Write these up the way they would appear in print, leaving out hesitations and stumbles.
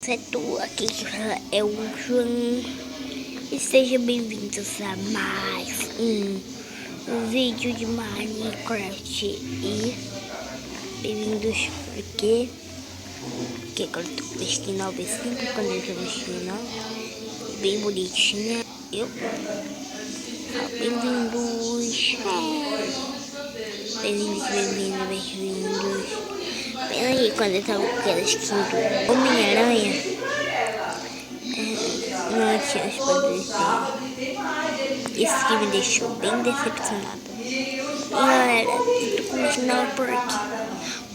Certo, aqui que fala é o João e sejam bem-vindos a mais um vídeo de Minecraft e bem-vindos porque agora eu tô vestindo a OB5 quando eu tô vestindo bem bonitinha bem-vindos bem aí quando eu tava com aquela skin do Homem-Aranha não tinha os poderes dele. Isso que me deixou bem decepcionado. E galera, eu tô começando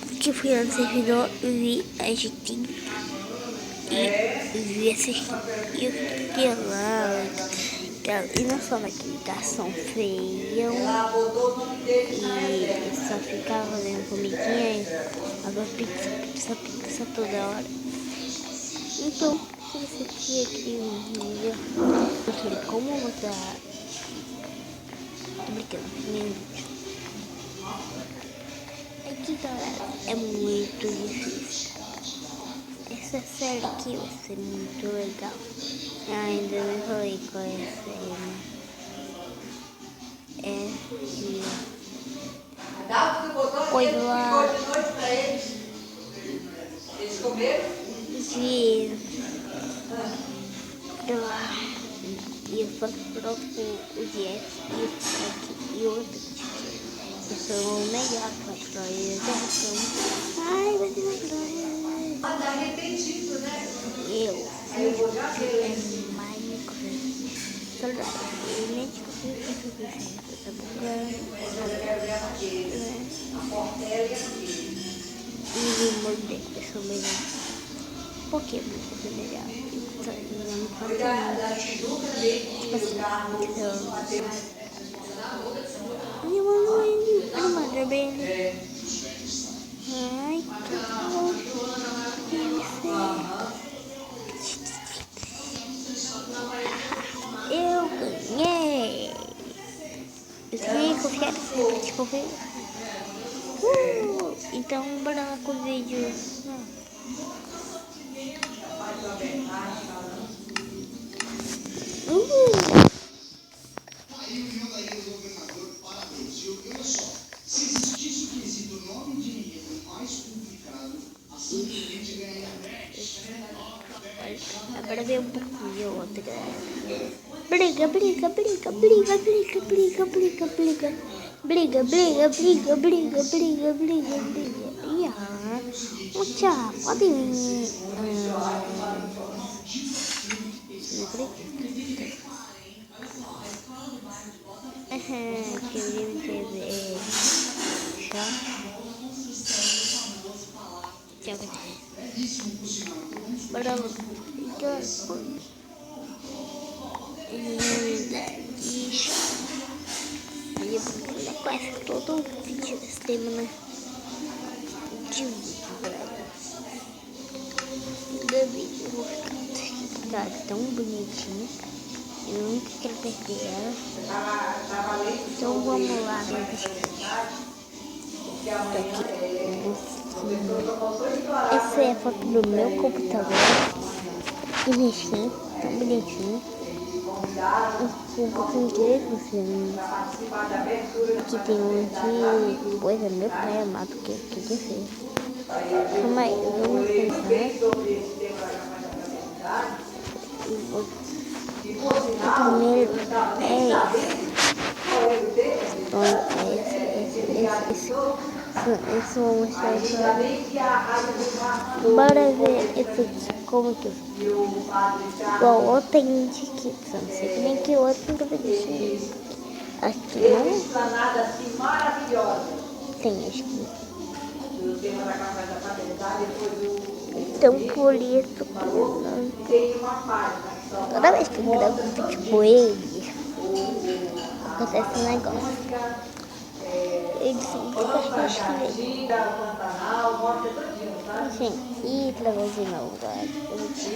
porque fui lá no servidor e vi a gente e vi essa skin e eu fiquei lá. E não só naquele garçom feio e só ficava fazendo comidinha, agora pizza toda hora. Então, se você quer um vídeo, porque como mudar, tô brincando, meu vídeo. Aqui galera, é muito difícil. Essa série aqui vai ser muito legal. Ainda não falei qual é a série. É de coisa lá de lá. E eu só troco o Jeff e o Frank e o outro. Eu sou o melhor para história da ação. Ai, vai ter eu fiz Minecraft. Eu nem descobri o que eu fiz. E vou morder, eu sou melhor. Por que eu sou melhor? Eu tô jogando minha mãe bem. Ai, que bom. Eu ganhei. Eu ganhei confiar. Então bora lá com o vídeo. Se existisse o quesito nome de dinheiro mais complicado, assim que a gente ganha 10. Agora vem um pouquinho outra, galera. Briga. Tchau, pode vir. Queria ver. Bora lá. Aí eu vou quase todo o vídeo desse tema, né? De vídeo, galera. Cada vídeo eu vou ficar tão bonitinho. Eu nunca quero perder ela. Então vamos lá, meu essa é a foto do meu computador. Bonitinho, tão bonitinho. Um pouquinho de assim. Aqui tem um de coisa, meu pai amado, que fez. Calma aí, vamos pensar. O primeiro esse vou mostrar bora ver esse aqui, como que igual outro tem descrição, sei que nem que o outro nunca vai deixar aqui não tem aqui. Então por isso toda vez que eu gravo tipo ele acontece um negócio. Ele sempre gente, e pra você não, eu vou te